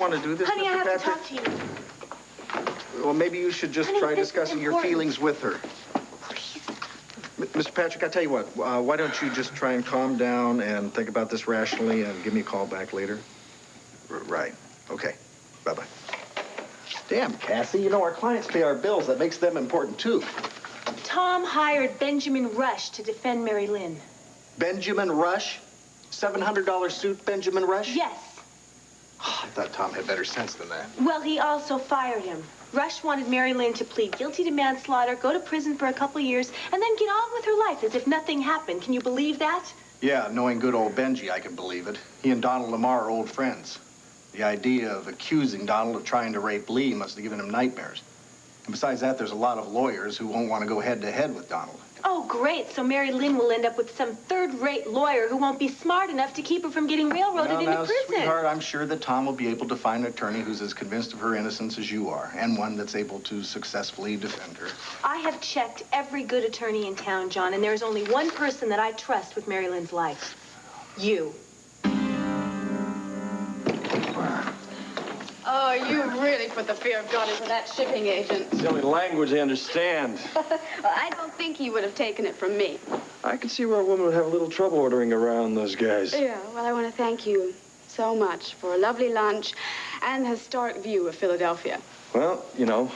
Want to do this, Honey, Mr. I have Patrick? to talk to you. Well, maybe you should just Honey, try this is discussing your important. feelings with her. Please. Mr. Patrick, I tell you what, why don't you just try and calm down and think about this rationally and give me a call back later? Right. Okay. Bye-bye. Damn, Cassie, you know our clients pay our bills. That makes them important, too. Tom hired Benjamin Rush to defend Mary Lynn. Benjamin Rush? $700 suit, Benjamin Rush? Yes. Oh, I thought Tom had better sense than that. Well, he also fired him. Rush wanted Mary Lynn to plead guilty to manslaughter, go to prison for a couple years, and then get on with her life as if nothing happened. Can you believe that? Yeah, knowing good old Benji, I can believe it. He and Donald Lamar are old friends. The idea of accusing Donald of trying to rape Lee must have given him nightmares. And besides that, there's a lot of lawyers who won't want to go head-to-head with Donald. Oh, great. So Mary Lynn will end up with some third-rate lawyer who won't be smart enough to keep her from getting railroaded into prison. Sweetheart, I'm sure that Tom will be able to find an attorney who's as convinced of her innocence as you are, and one that's able to successfully defend her. I have checked every good attorney in town, John, and there's only one person that I trust with Mary Lynn's life. You. Oh, you really put the fear of God into that shipping agent. It's the only language they understand. Well, I don't think he would have taken it from me. I can see where a woman would have a little trouble ordering around those guys. Yeah, well, I want to thank you so much for a lovely lunch and a historic view of Philadelphia. Well, you know,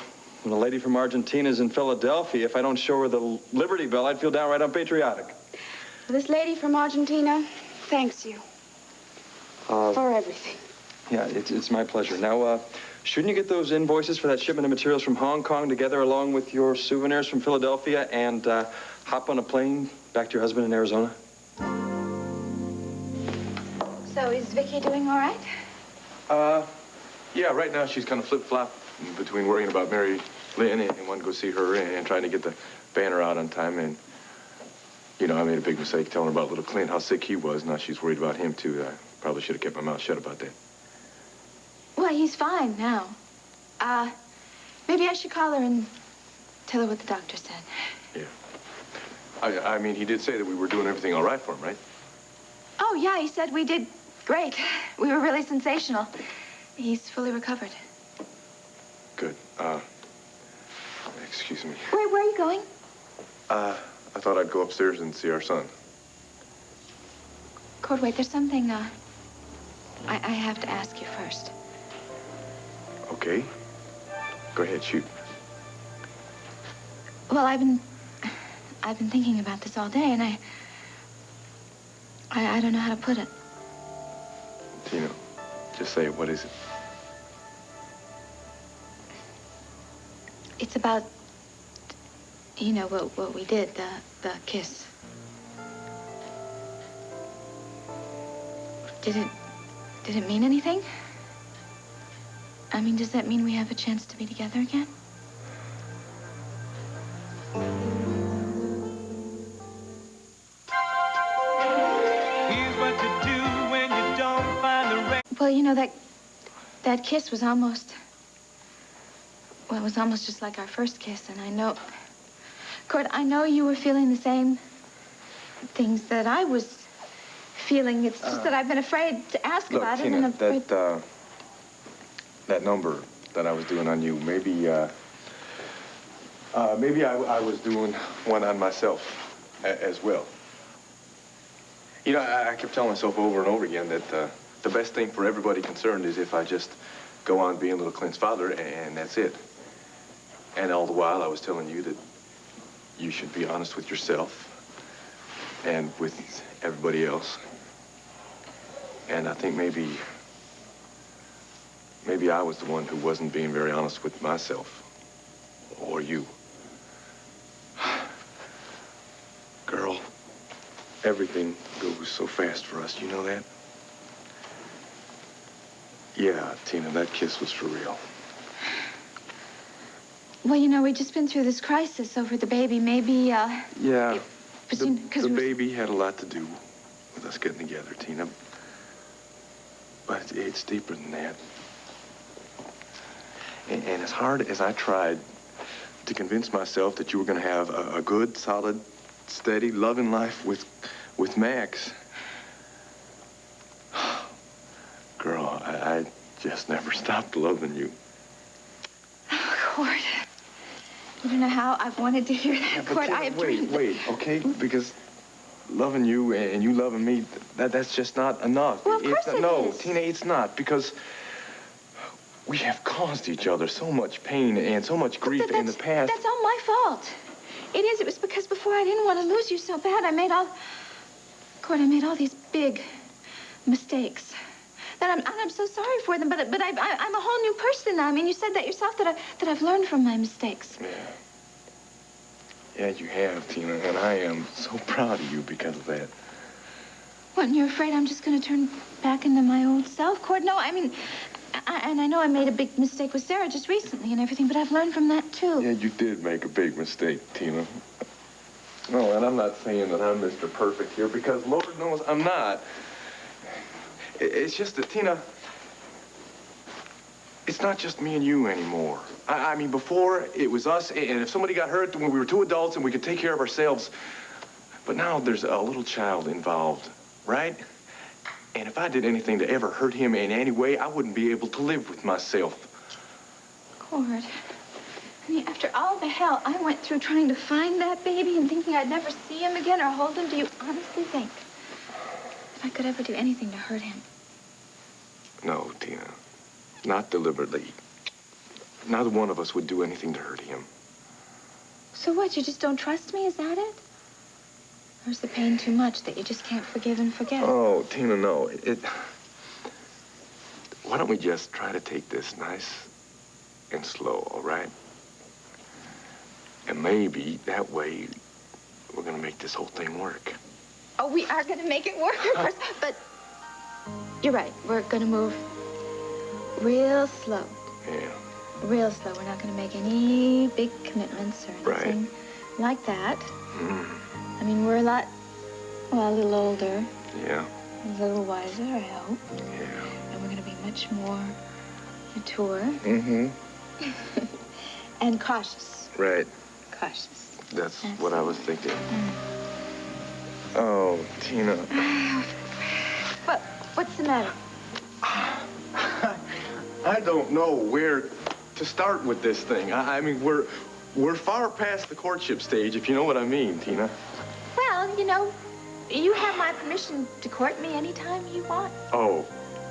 when a lady from Argentina's in Philadelphia, if I don't show her the Liberty Bell, I'd feel downright unpatriotic. Well, this lady from Argentina thanks you for everything. Yeah, it's my pleasure. Now, shouldn't you get those invoices for that shipment of materials from Hong Kong together along with your souvenirs from Philadelphia and hop on a plane back to your husband in Arizona? So is Vicky doing all right? Yeah, right now she's kind of flip-flop between worrying about Mary Lynn and wanting to go see her and trying to get the banner out on time. And, you know, I made a big mistake telling her about little Clint, how sick he was. Now she's worried about him, too. I probably should have kept my mouth shut about that. Well, he's fine now. Maybe I should call her and tell her what the doctor said. Yeah. I mean, he did say that we were doing everything all right for him, right? Oh, yeah, he said we did great. We were really sensational. He's fully recovered. Good. Excuse me. Where are you going? I thought I'd go upstairs and see our son. Cord, wait, there's something, I have to ask you first. Okay. Go ahead, shoot. Well, I've been thinking about this all day, and I don't know how to put it. Tina, just say it. What is it? It's about, you know, what we did, the kiss. Did it mean anything? I mean, does that mean we have a chance to be together again? Here's what to do when you don't find the right. Well, you know, that kiss was almost, well, it was almost just like our first kiss, and I know, Cord, I know you were feeling the same things that I was feeling. It's just that I've been afraid to ask Look, about Tina, it. And afraid... that number that I was doing on you, maybe I was doing one on myself as well. You know, I kept telling myself over and over again that the best thing for everybody concerned is if I just go on being little Clint's father, and that's it. And all the while, I was telling you that you should be honest with yourself and with everybody else. And I think maybe I was the one who wasn't being very honest with myself. Or you. Girl, everything goes so fast for us, you know that? Yeah, Tina, that kiss was for real. Well, you know, we've just been through this crisis over the baby. Maybe, Yeah, the we were... baby had a lot to do with us getting together, Tina. But it's deeper than that. And as hard as I tried to convince myself that you were going to have a good, solid, steady, loving life with Max, girl, I just just never stopped loving you. Oh, Cord. You don't know how I've wanted to hear that, Cord. I have dreamed. Wait, okay? Because loving you and you loving me, that's just not enough. Well, of course it No, is. Tina, it's not, because we have caused each other so much pain and so much grief in the past. That's all my fault. It is. It was because before I didn't want to lose you so bad. Cord, I made all these big mistakes. I'm so sorry for them, but I'm a whole new person now. I mean, you said that yourself, that I've learned from my mistakes. Yeah, you have, Tina, and I am so proud of you because of that. What, and you're afraid I'm just going to turn back into my old self, Cord? No, I mean, and I know I made a big mistake with Sarah just recently and everything, but I've learned from that, too. Yeah, you did make a big mistake, Tina. No, and I'm not saying that I'm Mr. Perfect here, because Lord knows I'm not. It's just that, Tina, it's not just me and you anymore. I mean, before, it was us, and if somebody got hurt when we were two adults and we could take care of ourselves. But now there's a little child involved, right? And if I did anything to ever hurt him in any way, I wouldn't be able to live with myself. Cord, I mean, after all the hell I went through trying to find that baby and thinking I'd never see him again or hold him, do you honestly think I could ever do anything to hurt him? No, Tina. Not deliberately. Neither one of us would do anything to hurt him. So what, you just don't trust me? Is that it? Or is the pain too much that you just can't forgive and forget? Oh, Tina, no. Why don't we just try to take this nice and slow, all right? And maybe that way we're going to make this whole thing work. Oh, we are going to make it work, of course. But you're right. We're going to move real slow. Yeah. Real slow. We're not going to make any big commitments or anything like that. I mean, we're a little older. Yeah. A little wiser, I hope. Yeah. And we're going to be much more mature. Mm-hmm. And cautious. Right. Cautious. That's what I was thinking. Oh, Tina. What's the matter? I don't know where to start with this thing. I mean, we're far past the courtship stage, if you know what I mean, Tina. Well, you know, you have my permission to court me anytime you want. Oh,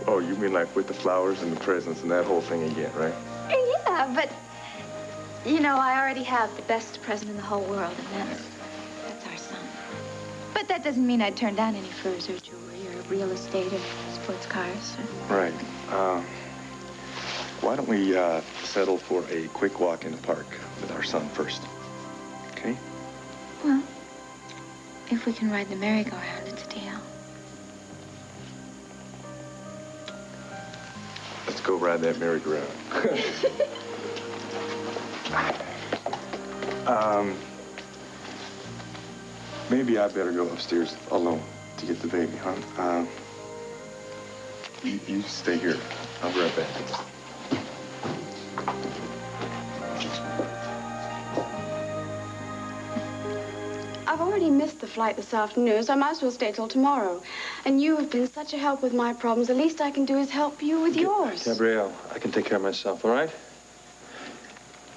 you mean like with the flowers and the presents and that whole thing again, right? Yeah, but, you know, I already have the best present in the whole world, and that's our son. But that doesn't mean I'd turn down any furs or jewelry or real estate or sports cars. Right. Why don't we settle for a quick walk in the park with our son first? Okay? Well, if we can ride the merry-go-round, it's a deal. Let's go ride that merry-go-round. Maybe I better go upstairs alone to get the baby, huh? You stay here. I'll be right back. I've already missed the flight this afternoon, so I might as well stay till tomorrow. And you have been such a help with my problems. The least I can do is help you with yours. Gabrielle, I can take care of myself, all right?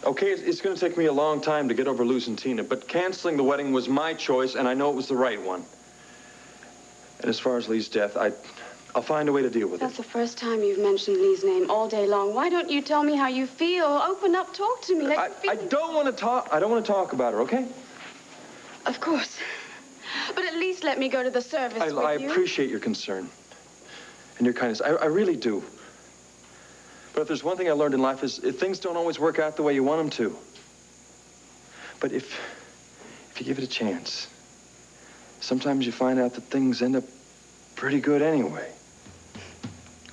Okay, it's going to take me a long time to get over losing Tina, but canceling the wedding was my choice, and I know it was the right one. And as far as Lee's death, I'll find a way to deal with That's it. the first time you've mentioned Lee's name all day long. Why don't you tell me how you feel? Open up, talk to me. I don't want to talk. I don't want to talk about her, okay? Of course. But at least let me go to the service with you. I appreciate your concern and your kindness. I really do. But if there's one thing I learned in life is things don't always work out the way you want them to. But if you give it a chance, sometimes you find out that things end up pretty good anyway.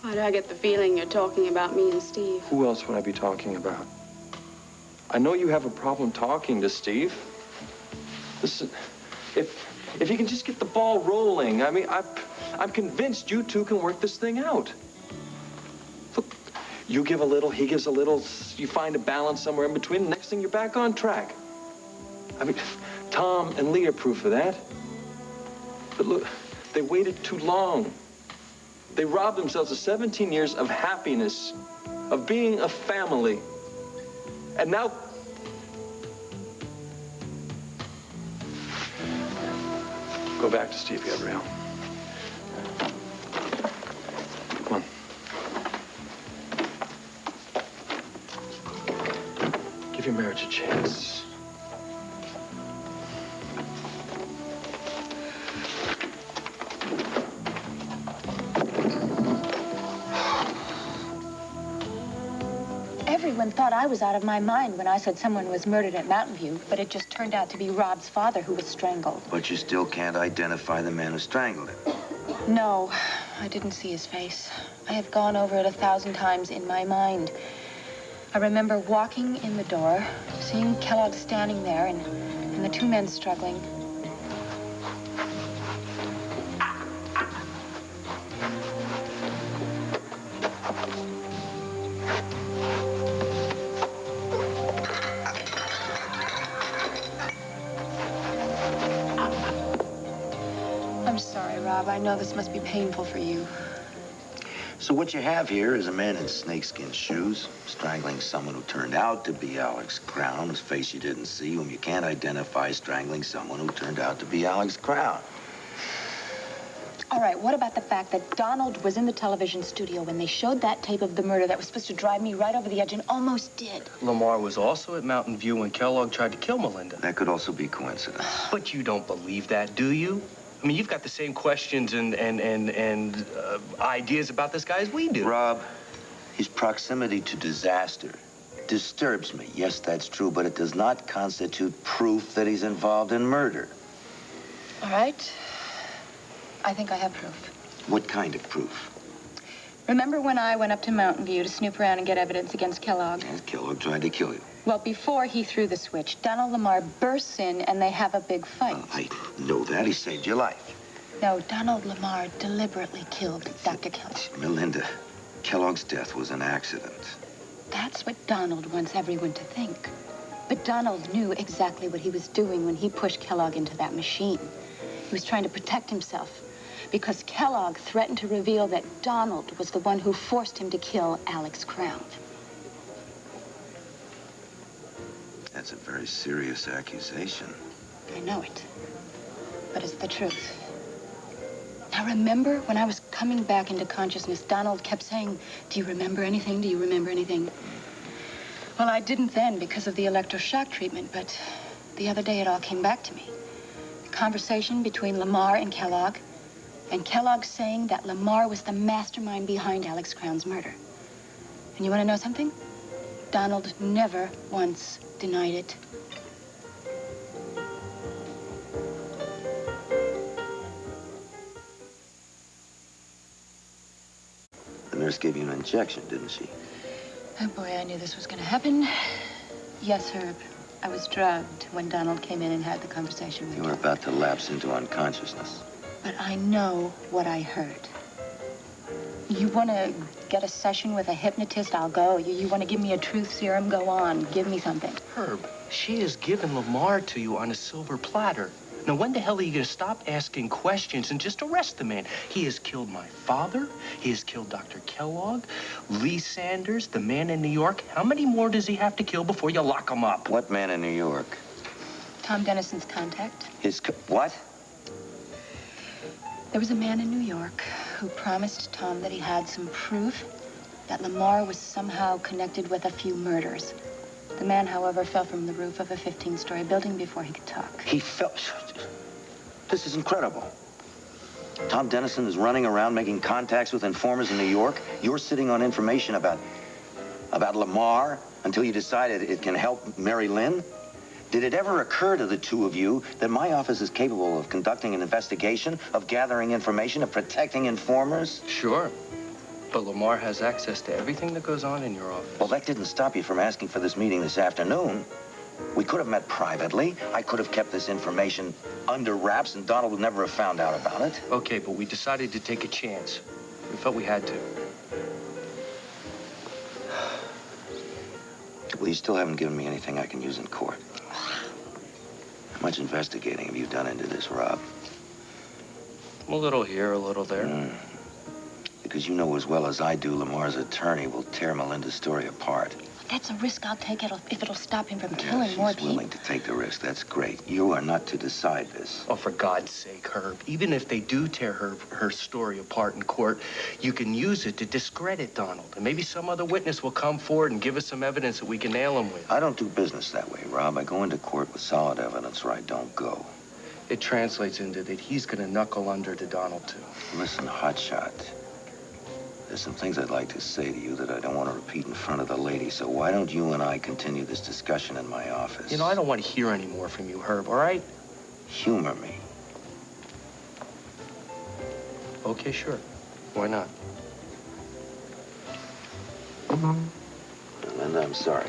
Why do I get the feeling you're talking about me and Steve? Who else would I be talking about? I know you have a problem talking to Steve. Listen, if you can just get the ball rolling, I mean, I'm convinced you two can work this thing out. Look, you give a little, he gives a little, you find a balance somewhere in between, the next thing you're back on track. I mean, Tom and Lee are proof of that. But look, they waited too long. They robbed themselves of 17 years of happiness of being a family. And now... Go back to Steve Gabrielle. Come on. Give your marriage a chance. Everyone thought I was out of my mind when I said someone was murdered at Mountain View, but it just turned out to be Rob's father who was strangled. But you still can't identify the man who strangled him. No, I didn't see his face. I have gone over it 1,000 times in my mind. I remember walking in the door, seeing Kellogg standing there, and the two men struggling. I'm sorry, Rob. I know this must be painful for you. So what you have here is a man in snakeskin shoes, strangling someone who turned out to be Alex Crown, whose face you didn't see, whom you can't identify, strangling someone who turned out to be Alex Crown. All right, what about the fact that Donald was in the television studio when they showed that tape of the murder that was supposed to drive me right over the edge and almost did? Lamar was also at Mountain View when Kellogg tried to kill Melinda. That could also be coincidence. But you don't believe that, do you? I mean, you've got the same questions and ideas about this guy as we do. Rob, his proximity to disaster disturbs me. Yes, that's true, but it does not constitute proof that he's involved in murder. All right. I think I have proof. What kind of proof? Remember when I went up to Mountain View to snoop around and get evidence against Kellogg? Yes, Kellogg tried to kill you. Well, before he threw the switch, Donald Lamar bursts in and they have a big fight. I know that. He saved your life. No, Donald Lamar deliberately killed Dr. Kellogg. Melinda, Kellogg's death was an accident. That's what Donald wants everyone to think. But Donald knew exactly what he was doing when he pushed Kellogg into that machine. He was trying to protect himself because Kellogg threatened to reveal that Donald was the one who forced him to kill Alex Crown. That's a very serious accusation. I know it, but it's the truth. Now, remember when I was coming back into consciousness, Donald kept saying, "Do you remember anything? Do you remember anything?" Well, I didn't then because of the electroshock treatment, but the other day it all came back to me. The conversation between Lamar and Kellogg saying that Lamar was the mastermind behind Alex Crown's murder. And you want to know something? Donald never once denied it. The nurse gave you an injection, didn't she? Oh, boy, I knew this was going to happen. Yes, Herb. I was drugged when Donald came in and had the conversation with You were about to lapse into unconsciousness. But I know what I heard. You want to get a session with a hypnotist? I'll go. You want to give me a truth serum? Go on. Give me something. Herb, she has given Lamar to you on a silver platter. Now, when the hell are you going to stop asking questions and just arrest the man? He has killed my father. He has killed Dr. Kellogg, Lee Sanders, the man in New York. How many more does he have to kill before you lock him up? What man in New York? Tom Dennison's contact. What? There was a man in New York who promised Tom that he had some proof that Lamar was somehow connected with a few murders. The man, however, fell from the roof of a 15-story building before he could talk. He fell. This is incredible. Tom Dennison is running around making contacts with informers in New York. You're sitting on information about Lamar until you decided it can help Mary Lynn. Did it ever occur to the two of you that my office is capable of conducting an investigation, of gathering information, of protecting informers? Sure. But Lamar has access to everything that goes on in your office. Well, that didn't stop you from asking for this meeting this afternoon. We could have met privately. I could have kept this information under wraps, and Donald would never have found out about it. Okay, but we decided to take a chance. We felt we had to. Well, you still haven't given me anything I can use in court. How much investigating have you done into this, Rob? A little here, a little there. You because you know as well as I do Lamar's attorney will tear Melinda's story apart. That's a risk I'll take if it'll stop him from killing She's more people. willing to take the risk. That's great. You are not to decide this. Oh, for God's sake, Herb. Even if they do tear her story apart in court, you can use it to discredit Donald. And maybe some other witness will come forward and give us some evidence that we can nail him with. I don't do business that way, Rob. I go into court with solid evidence, or I don't go. It translates into that he's going to knuckle under to Donald, too. Listen, hotshot. There's some things I'd like to say to you that I don't want to repeat in front of the lady, so why don't you and I continue this discussion in my office? You know, I don't want to hear any more from you, Herb, all right? Humor me. Okay, sure. Why not? Linda, I'm sorry.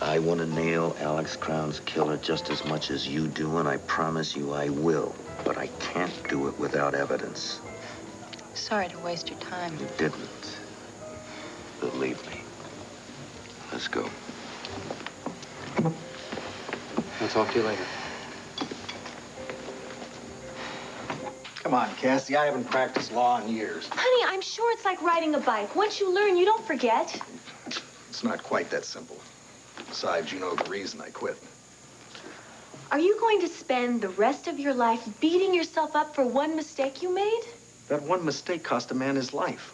I want to nail Alex Crown's killer just as much as you do, and I promise you I will. But I can't do it without evidence. Sorry to waste your time. You didn't. Believe me. Let's go. I'll talk to you later. Come on, Cassie. I haven't practiced law in years. Honey, I'm sure it's like riding a bike. Once you learn, you don't forget. It's not quite that simple. Besides, you know the reason I quit. Are you going to spend the rest of your life beating yourself up for one mistake you made? That one mistake cost a man his life.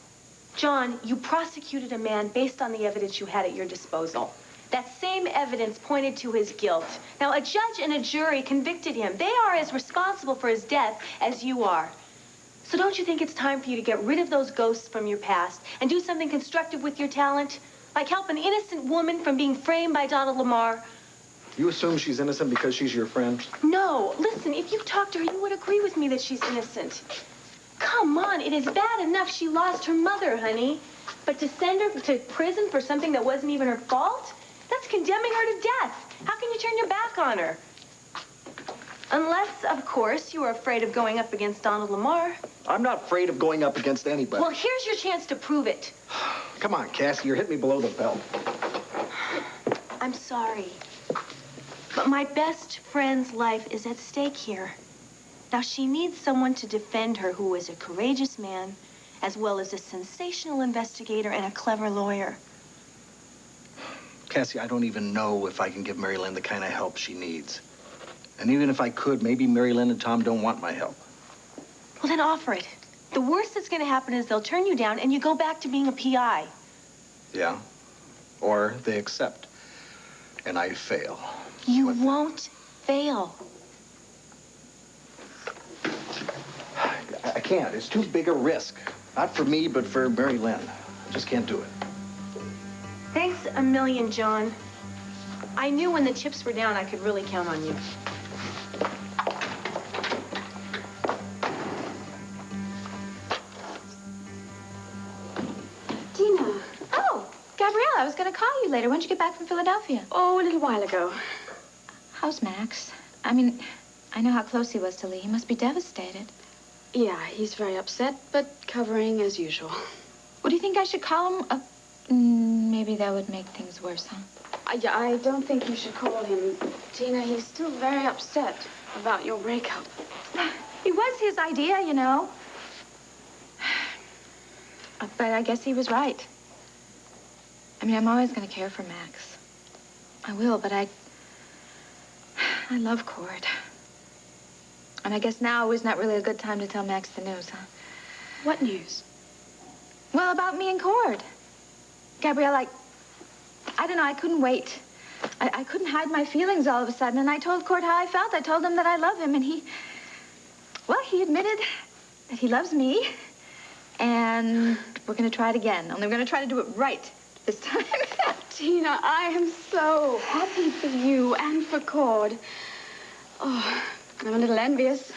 John, you prosecuted a man based on the evidence you had at your disposal. That same evidence pointed to his guilt. Now, a judge and a jury convicted him. They are as responsible for his death as you are. So don't you think it's time for you to get rid of those ghosts from your past and do something constructive with your talent? Like help an innocent woman from being framed by Donald Lamar? You assume she's innocent because she's your friend? No. Listen, if you talked to her, you would agree with me that she's innocent. Come on, it is bad enough she lost her mother, honey. But to send her to prison for something that wasn't even her fault? That's condemning her to death. How can you turn your back on her? Unless, of course, you are afraid of going up against Donald Lamar. I'm not afraid of going up against anybody. Well, here's your chance to prove it. Come on, Cassie, you're hitting me below the belt. I'm sorry. But my best friend's life is at stake here. Now, she needs someone to defend her who is a courageous man, as well as a sensational investigator and a clever lawyer. Cassie, I don't even know if I can give Mary Lynn the kind of help she needs. And even if I could, maybe Mary Lynn and Tom don't want my help. Well, then offer it. The worst that's going to happen is they'll turn you down and you go back to being a PI. Yeah. Or they accept. And I fail. You won't fail. I can't. It's too big a risk. Not for me, but for Mary Lynn. I just can't do it. Thanks a million, John. I knew when the chips were down I could really count on you. Tina. Oh, Gabrielle, I was going to call you later. When'd you get back from Philadelphia? Oh, a little while ago. How's Max? I mean, I know how close he was to Lee. He must be devastated. Yeah, he's very upset, but covering as usual. What do you think I should call him? Maybe that would make things worse, huh? I don't think you should call him. Tina, he's still very upset about your breakup. It was his idea, you know. But I guess he was right. I mean, I'm always going to care for Max. I will, but I love Cord. And I guess now is not really a good time to tell Max the news, huh? What news? Well, about me and Cord. Gabrielle, I don't know, I couldn't wait. I couldn't hide my feelings all of a sudden, and I told Cord how I felt. I told him that I love him, and he admitted that he loves me, and we're going to try it again. Only we're going to try to do it right this time. Tina, I am so happy for you and for Cord. Oh, I'm a little envious.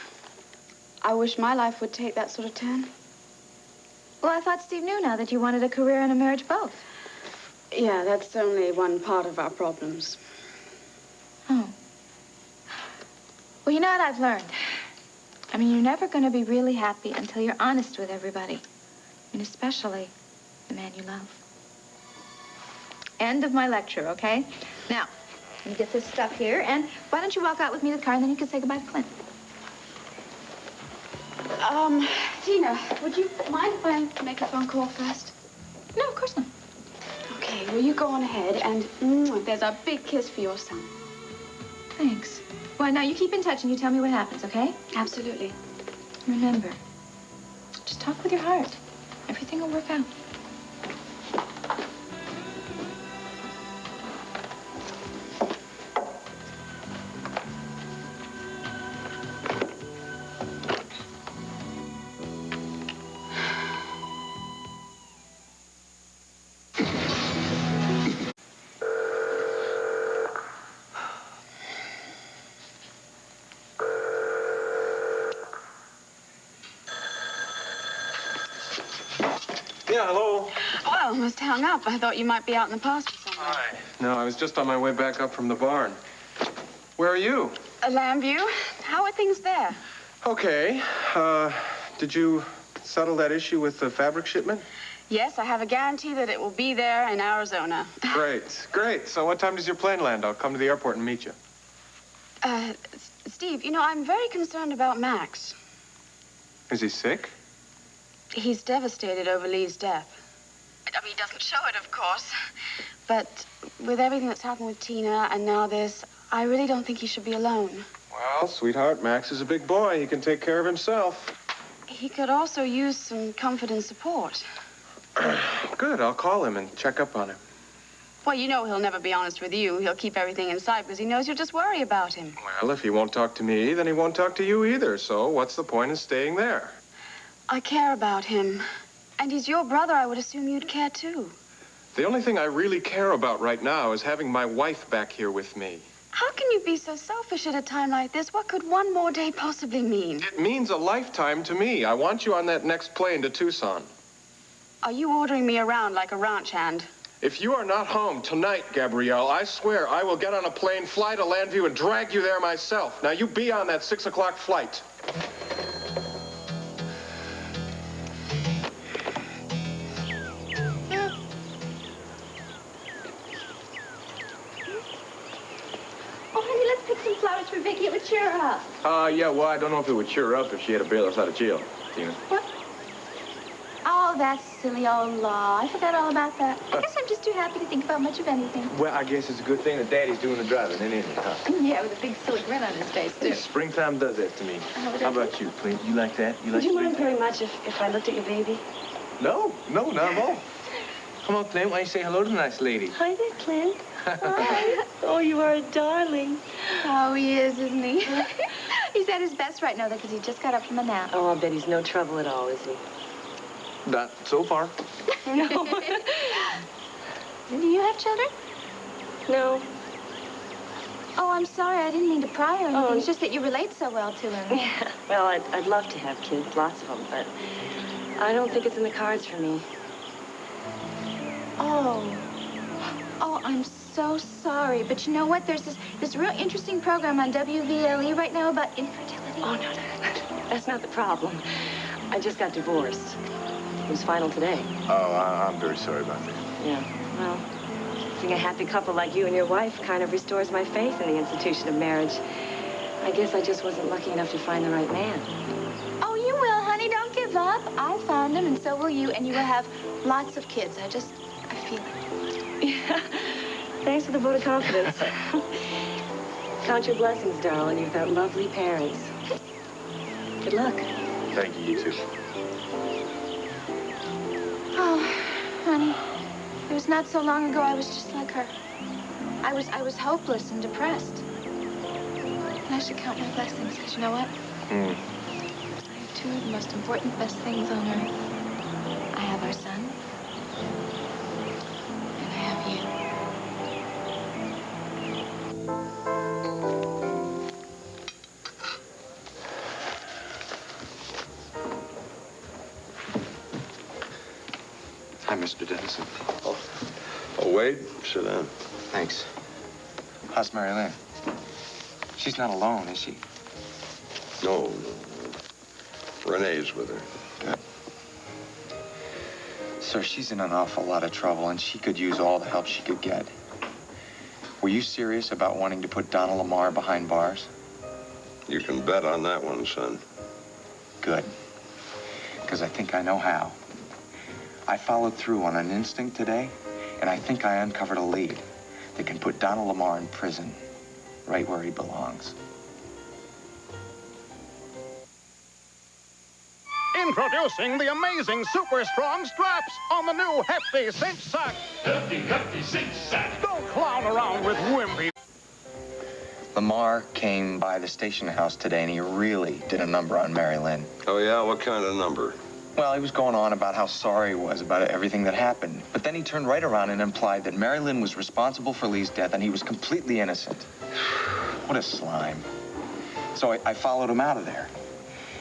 I wish my life would take that sort of turn. Well, I thought Steve knew now that you wanted a career and a marriage both. Yeah, that's only one part of our problems. Oh. Well, you know what I've learned? I mean, you're never going to be really happy until you're honest with everybody. And especially the man you love. End of my lecture, okay? Now, let me get this stuff here, and why don't you walk out with me to the car, and then you can say goodbye to Clint. Tina, would you mind if I make a phone call first? No, of course not. Okay, well, you go on ahead, and there's a big kiss for your son. Thanks. Well, now you keep in touch and you tell me what happens, okay? Absolutely. Remember, just talk with your heart. Everything will work out. Yeah, hello. Oh, I almost hung up. I thought you might be out in the pasture somewhere. Hi. No, I was just on my way back up from the barn. Where are you? Lambview. How are things there? Okay. Did you settle that issue with the fabric shipment? Yes, I have a guarantee that it will be there in Arizona. Great, great. So what time does your plane land? I'll come to the airport and meet you. Steve, you know, I'm very concerned about Max. Is he sick? He's devastated over Lee's death. I mean, he doesn't show it, of course. But with everything that's happened with Tina and now this, I really don't think he should be alone. Well, sweetheart, Max is a big boy. He can take care of himself. He could also use some comfort and support. Good, I'll call him and check up on him. Well, you know he'll never be honest with you. He'll keep everything inside because he knows you'll just worry about him. Well, if he won't talk to me, then he won't talk to you either. So what's the point in staying there? I care about him. And he's your brother. I would assume you'd care, too. The only thing I really care about right now is having my wife back here with me. How can you be so selfish at a time like this? What could one more day possibly mean? It means a lifetime to me. I want you on that next plane to Tucson. Are you ordering me around like a ranch hand? If you are not home tonight, Gabrielle, I swear I will get on a plane, fly to Lambview, and drag you there myself. Now, you be on that 6 o'clock flight. Oh, honey, let's pick some flowers for Vicky. It would cheer her up. Yeah, well, I don't know if it would cheer her up if she had to bail us out of jail, Tina. What? Oh, that's silly old law. I forgot all about that. I guess I'm just too happy to think about much of anything. Well, I guess it's a good thing that Daddy's doing the driving, isn't it, huh? Yeah, with a big silly grin on his face, too. Springtime does that to me. How about you, Clint? You like that? You like Would you mind springtime? very much if I looked at your baby? No, not at all. Come on, Clint. Why don't you say hello to the nice lady? Hi there, Clint. Hi. Oh, you are a darling. Oh, he is, isn't he? He's at his best right now, though, because he just got up from a nap. Oh, I'll bet he's no trouble at all, is he? Not so far. No. Do you have children? No. Oh, I'm sorry. I didn't mean to pry or anything. Oh. It's just that you relate so well to him. Yeah. Well, I'd love to have kids, lots of them, but I don't think it's in the cards for me. Oh. Oh, I'm so sorry. But you know what? There's this real interesting program on WVLE right now about infertility. Oh, no. That's not the problem. I just got divorced. It was final today. Oh, I'm very sorry about that. Yeah, well, being a happy couple like you and your wife kind of restores my faith in the institution of marriage. I guess I just wasn't lucky enough to find the right man. Oh, you will, honey. Don't give up. I found him, and so will you, and you will have lots of kids. I feel it. Yeah, thanks for the vote of confidence. Count your blessings, darling. You've got lovely parents. Good luck. Thank you, you too. Oh, honey, it was not so long ago I was just like her. I was hopeless and depressed. And I should count my blessings, because you know what? I have two of the most important best things on earth. I have our son, and I have you. Hi, Mr. Dennison. Oh, Wade, sit down. Thanks. How's Mary Lynn? She's not alone, is she? No. Renee's with her. Good. Sir, she's in an awful lot of trouble, and she could use all the help she could get. Were you serious about wanting to put Donald Lamar behind bars? You can bet on that one, son. Good. because I think I know how. I followed through on an instinct today, and I think I uncovered a lead that can put Donald Lamar in prison, right where he belongs. Introducing the amazing super strong straps on the new Hefty Cinch Sack. Hefty Cinch Sack. Don't clown around with wimpy. Lamar came by the station house today, and he really did a number on Mary Lynn. Oh, yeah? What kind of number? Well, he was going on about how sorry he was about everything that happened. But then he turned right around and implied that Mary Lynn was responsible for Lee's death, and he was completely innocent. What a slime. So I followed him out of there.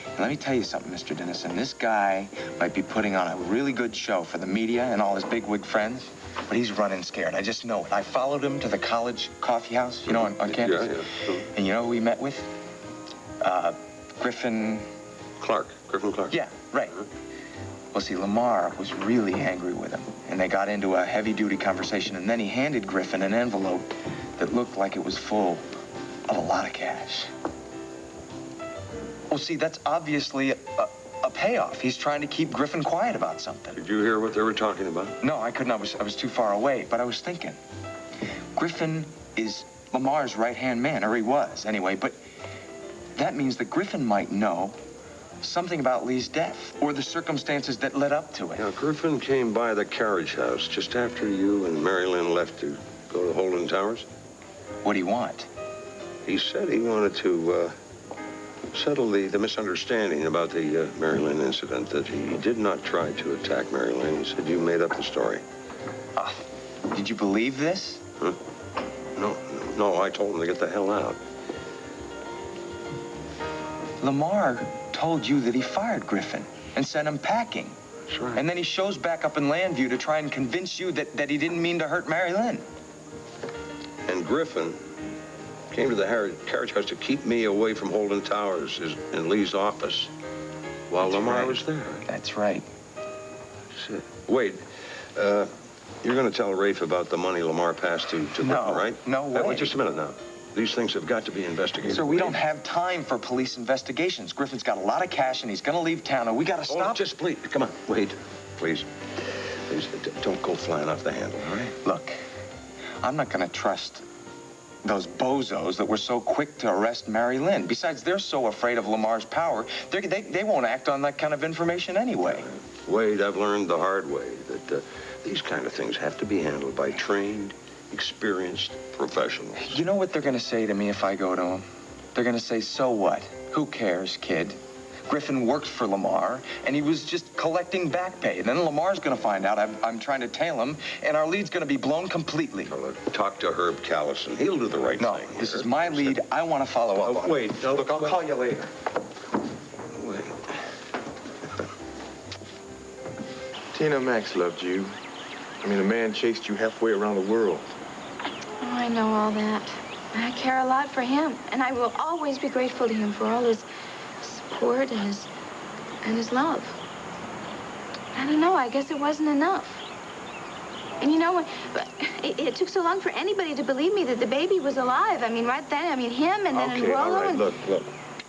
And let me tell you something, Mr. Dennison. This guy might be putting on a really good show for the media and all his bigwig friends, but he's running scared. I just know it. I followed him to the college coffee house, you know, on campus. Yeah. And you know who we met with? Griffin... Griffin Clark. Yeah, right. Well, see, Lamar was really angry with him, and they got into a heavy-duty conversation, and then he handed Griffin an envelope that looked like it was full of a lot of cash. Well, see, that's obviously a payoff. He's trying to keep Griffin quiet about something. Did you hear what they were talking about? No, I couldn't. I was too far away, but I was thinking. Griffin is Lamar's right-hand man, or he was, anyway, but that means that Griffin might know something about Lee's death, or the circumstances that led up to it. Now, Griffin came by the carriage house just after you and Mary Lynn left to go to Holden Towers. What'd he want? He said he wanted to settle the misunderstanding about the Mary Lynn incident, that he did not try to attack Mary Lynn. He said you made up the story. Did you believe this? Huh? No, I told him to get the hell out. Lamar told you that he fired Griffin and sent him packing. That's right. And then he shows back up in Landview to try and convince you that he didn't mean to hurt Mary Lynn. And Griffin came to the carriage house to keep me away from Holden Towers in Lee's office while Lamar was there. That's right. That's it. Wade, you're going to tell Rafe about the money Lamar passed to Griffin, right? No way. Wait just a minute now. These things have got to be investigated. Sir, we don't have time for police investigations. Griffin's got a lot of cash, and he's going to leave town, and we got to stop. Oh, just please, come on, Wade, please. Please, don't go flying off the handle, all right? Look, I'm not going to trust those bozos that were so quick to arrest Mary Lynn. Besides, they're so afraid of Lamar's power, they won't act on that kind of information anyway. Wade, I've learned the hard way that these kind of things have to be handled by trained, experienced professionals. You know what they're going to say to me if I go to them? They're going to say, so what? Who cares, kid? Griffin worked for Lamar, and he was just collecting back pay. Then Lamar's going to find out I'm trying to tail him, and our lead's going to be blown completely. Well, talk to Herb Callison. He'll do the right thing. No, this is my lead. I want to follow up on Wait, it. no, Look, I'll call you later. Wait. Tina Max loved you. I mean, a man chased you halfway around the world. Oh, I know all that. I care a lot for him, and I will always be grateful to him for all his support and his love. I don't know, I guess it wasn't enough. And you know, it took so long for anybody to believe me that the baby was alive. I mean, right then, I mean, him and then Okay, all Rollo right, and... look.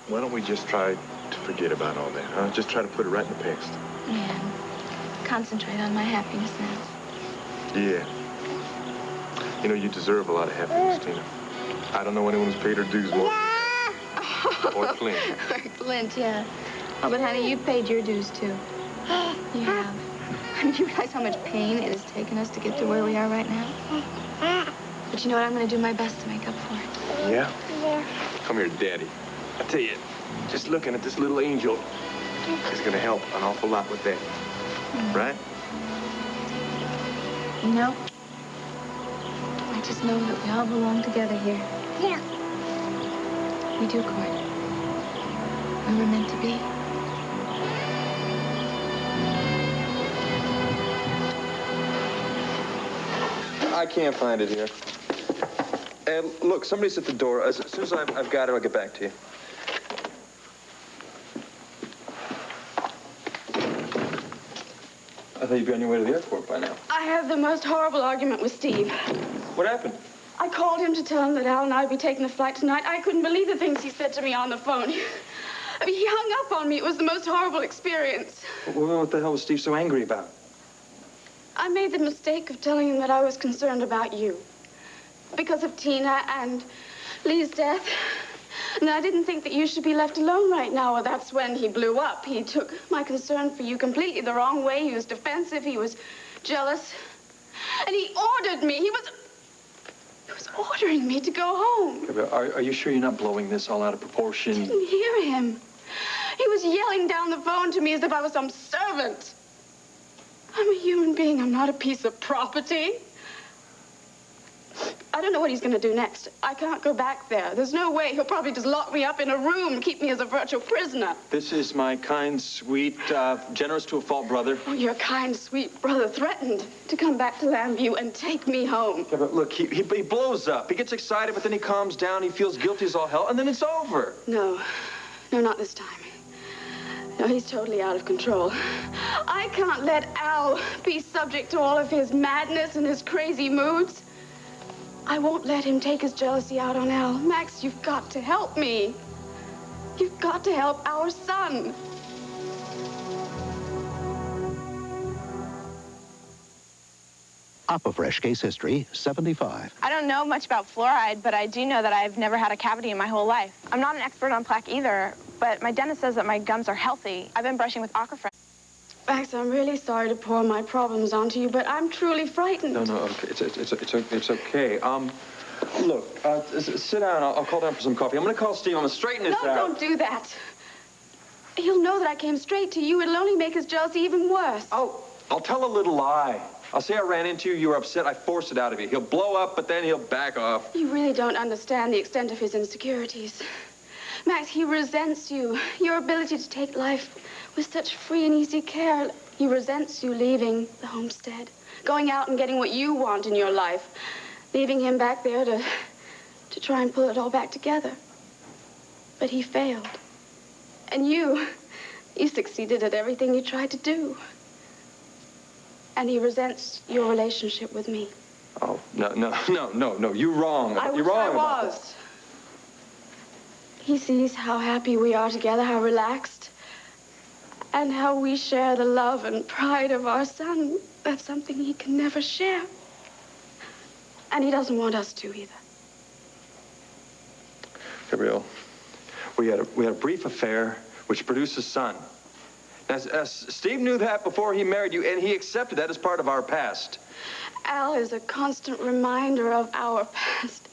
Why don't we just try to forget about all that, huh? Just try to put it right in the past. Yeah, concentrate on my happiness now. Yeah. You know, you deserve a lot of happiness, Tina. I don't know anyone who's paid her dues more. Or Clint. Or Clint, yeah. Oh, but honey, you paid your dues, too. You have. I mean, you realize how much pain it has taken us to get to where we are right now? But you know what? I'm going to do my best to make up for it. Yeah? Come here, Daddy. I tell you, just looking at this little angel is going to help an awful lot with that. Right? You know, I just know that we all belong together here. Yeah. We do, Court. We were meant to be. I can't find it here. And look, somebody's at the door. As soon as I've got it, I'll get back to you. I thought you'd be on your way to the airport by now. I had the most horrible argument with Steve. What happened? I called him to tell him that Al and I would be taking the flight tonight. I couldn't believe the things he said to me on the phone. I mean, he hung up on me. It was the most horrible experience. What the hell was Steve so angry about? I made the mistake of telling him that I was concerned about you. Because of Tina and Lee's death. And I didn't think that you should be left alone right now. Well, that's when he blew up. He took my concern for you completely the wrong way. He was defensive. He was jealous. And he ordered me. He was ordering me to go home. Are you sure you're not blowing this all out of proportion? I didn't hear him. He was yelling down the phone to me as if I was some servant. I'm a human being. I'm not a piece of property. I don't know what he's going to do next. I can't go back there. There's no way. He'll probably just lock me up in a room, keep me as a virtual prisoner. This is my kind, sweet, generous to a fault brother. Oh, your kind, sweet brother threatened to come back to Lambview and take me home. Yeah, but look, he blows up. He gets excited, but then he calms down. He feels guilty as all hell, and then it's over. No, not this time. No, he's totally out of control. I can't let Al be subject to all of his madness and his crazy moods. I won't let him take his jealousy out on Al. Max, you've got to help me. You've got to help our son. Opera Fresh case history 75. I don't know much about fluoride, but I do know that I've never had a cavity in my whole life. I'm not an expert on plaque either, but my dentist says that my gums are healthy. I've been brushing with Aquafresh. Max, I'm really sorry to pour my problems onto you, but I'm truly frightened. No, okay. It's okay. Look, sit down. I'll call down for some coffee. I'm gonna call Steve. I'm gonna straighten this out. No, don't do that. He'll know that I came straight to you. It'll only make his jealousy even worse. I'll tell a little lie. I'll say I ran into you, you were upset, I forced it out of you. He'll blow up, but then he'll back off. You really don't understand the extent of his insecurities. Max, he resents you. Your ability to take life with such free and easy care. He resents you leaving the homestead, going out and getting what you want in your life, leaving him back there to try and pull it all back together. But he failed. And you succeeded at everything you tried to do. And he resents your relationship with me. Oh, no, you're wrong. You're wrong. I was. He sees how happy we are together, how relaxed, and how we share the love and pride of our son. That's something he can never share. And he doesn't want us to either. Gabrielle, we had a brief affair which produced a son. Steve knew that before he married you, and he accepted that as part of our past. Al is a constant reminder of our past.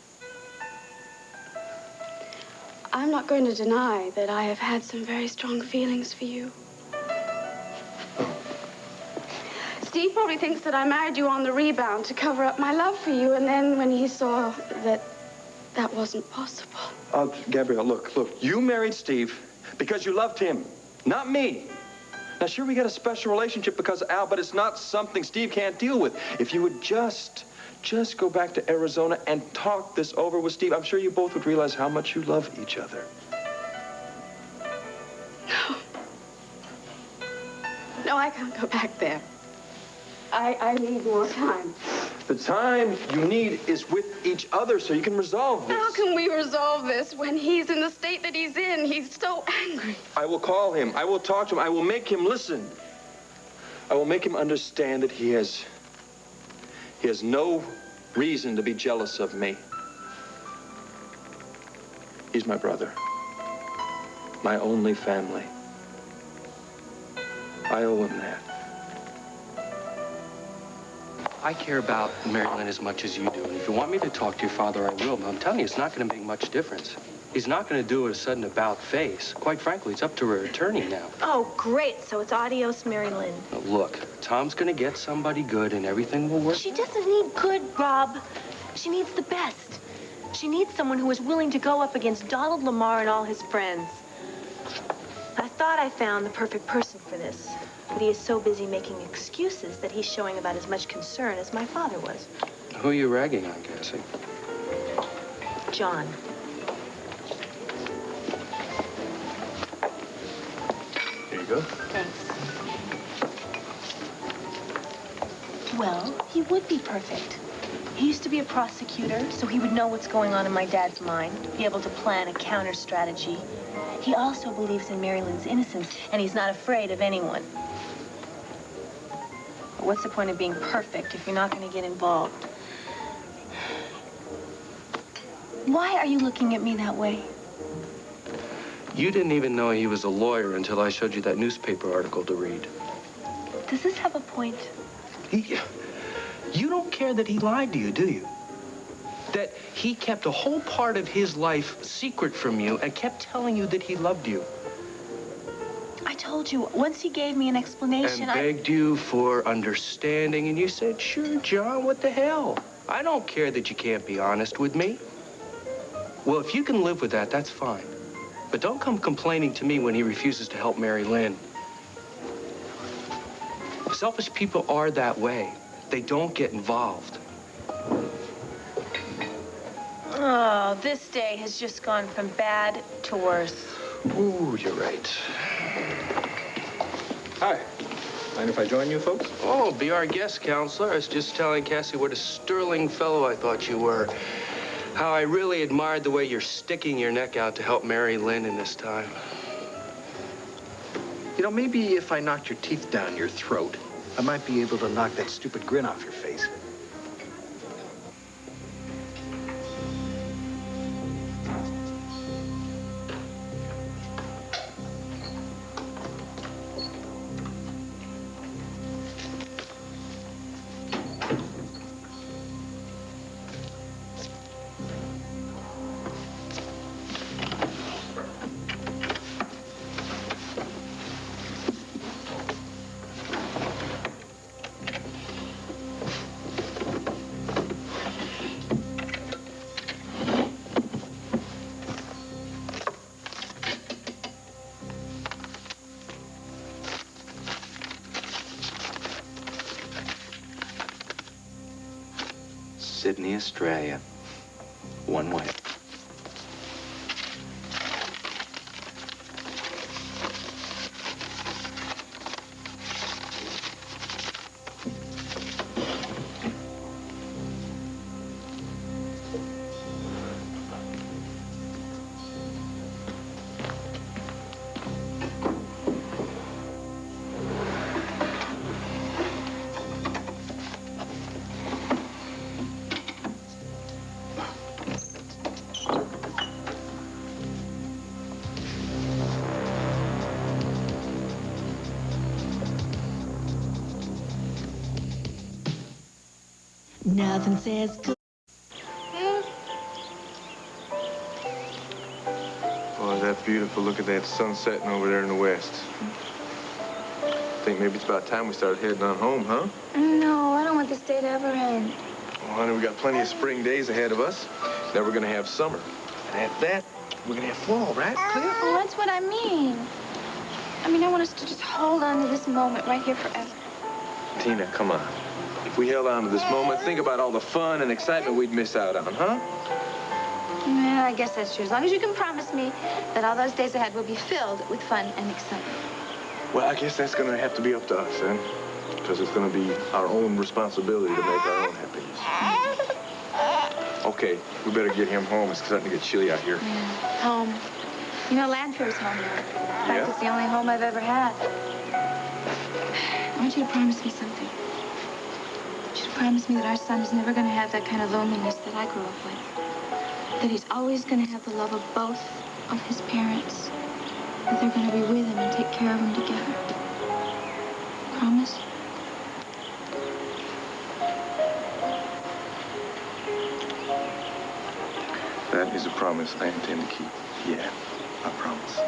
I'm not going to deny that I have had some very strong feelings for you. Steve probably thinks that I married you on the rebound to cover up my love for you, and then when he saw that that wasn't possible. Gabrielle, look, you married Steve because you loved him, not me. Now, sure, we got a special relationship because of Al, but it's not something Steve can't deal with. If you would just go back to Arizona and talk this over with Steve, I'm sure you both would realize how much you love each other. No, I can't go back there. I need more time. The time you need is with each other so you can resolve this. How can we resolve this when he's in the state that he's in? He's so angry. I will call him. I will talk to him. I will make him listen. I will make him understand that he has no reason to be jealous of me. He's my brother. My only family. I owe him that. I care about Marilyn as much as you do, and if you want me to talk to your father, I will, but I'm telling you, it's not going to make much difference. He's not going to do it a sudden about-face. Quite frankly, it's up to her attorney now. Oh, great. So it's adios, Mary Lynn. Now, look, Tom's going to get somebody good, and everything will work. She doesn't need good, Rob. She needs the best. She needs someone who is willing to go up against Donald Lamar and all his friends. I thought I found the perfect person for this. But he is so busy making excuses that he's showing about as much concern as my father was. Who are you ragging on, Cassie? John. Here you go. Thanks. Well, he would be perfect. He used to be a prosecutor, so he would know what's going on in my dad's mind, be able to plan a counter strategy. He also believes in Mary Lynn's innocence, and he's not afraid of anyone. But what's the point of being perfect if you're not going to get involved? Why are you looking at me that way? You didn't even know he was a lawyer until I showed you that newspaper article to read. Does this have a point? You don't care that he lied to you, do you? That he kept a whole part of his life secret from you and kept telling you that he loved you. I told you, once he gave me an explanation, And begged you for understanding, and you said, sure, John, what the hell? I don't care that you can't be honest with me. Well, if you can live with that, that's fine. But don't come complaining to me when he refuses to help Mary Lynn. Selfish people are that way. They don't get involved. Oh, this day has just gone from bad to worse. Ooh, you're right. Hi. Mind if I join you folks? Oh, be our guest counselor. I was just telling Cassie what a sterling fellow I thought you were. How I really admired the way you're sticking your neck out to help Mary Lynn in this time. You know, maybe if I knocked your teeth down your throat, I might be able to knock that stupid grin off your face. Sydney, Australia. One way. Nothing says good. Boy, is that beautiful. Look at that sun setting over there in the west. I think maybe it's about time we started heading on home, huh? No, I don't want this day to ever end. Well, honey, we got plenty of spring days ahead of us. Then we're gonna have summer. And after that, we're gonna have fall, right, Cliff? Well, that's what I mean. I want us to just hold on to this moment right here forever. Tina, come on. If we held on to this moment, think about all the fun and excitement we'd miss out on, huh? Yeah, I guess that's true. As long as you can promise me that all those days ahead will be filled with fun and excitement. Well, I guess that's gonna have to be up to us, then. Because it's gonna be our own responsibility to make our own happiness. Okay, we better get him home. It's starting to get chilly out here. Yeah. Home. You know, Lanfear's home now. In fact, Yeah? it's the only home I've ever had. I want you to promise me something. I want you to promise me that our son is never going to have that kind of loneliness that I grew up with. That he's always going to have the love of both of his parents. That they're going to be with him and take care of him together. Promise? That is a promise I intend to keep. Yeah, I promise.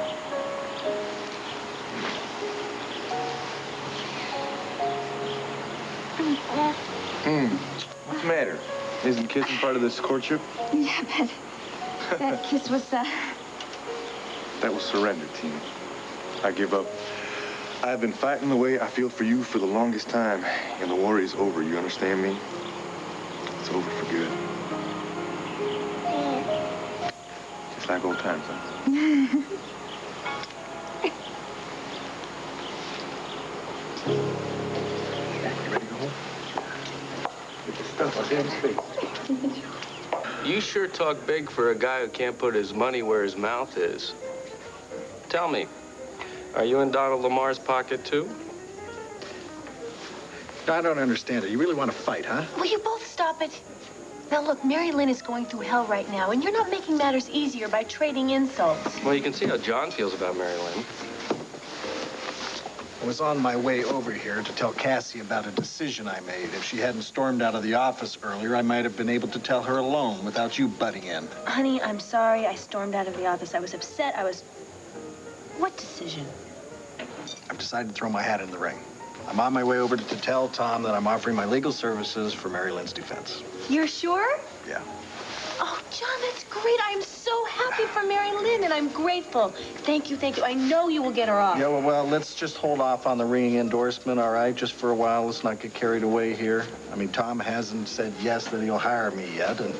What's the matter? Isn't kissing part of this courtship? Yeah, but that kiss was, That was surrender, Tina. I give up. I've been fighting the way I feel for you for the longest time, and the war is over. You understand me? It's over for good. Just like old times, huh? You ready to go home? Get the stuff out there in space. You sure talk big for a guy who can't put his money where his mouth is. Tell me, are you in Donald Lamar's pocket, too? I don't understand it. You really want to fight, huh? Will you both stop it? Now, look, Mary Lynn is going through hell right now, and you're not making matters easier by trading insults. Well, you can see how John feels about Mary Lynn. I was on my way over here to tell Cassie about a decision I made. If she hadn't stormed out of the office earlier, I might have been able to tell her alone without you butting in. Honey, I'm sorry I stormed out of the office. I was upset. What decision? I've decided to throw my hat in the ring. I'm on my way over to tell Tom that I'm offering my legal services for Mary Lynn's defense. You're sure? Yeah. Oh, John, that's great. I'm so happy for Mary Lynn, and I'm grateful. Thank you, thank you. I know you will get her off. Yeah, well, let's just hold off on the ringing endorsement, all right? Just for a while. Let's not get carried away here. I mean, Tom hasn't said yes that he'll hire me yet, and,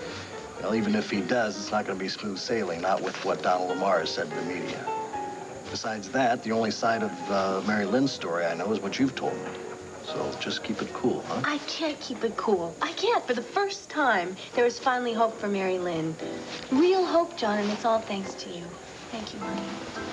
well, even if he does, it's not going to be smooth sailing, not with what Donald Lamar has said to the media. Besides that, the only side of Mary Lynn's story I know is what you've told me. So just keep it cool, huh? I can't keep it cool. I can't. For the first time, there is finally hope for Mary Lynn. Real hope, John, and it's all thanks to you. Thank you, honey.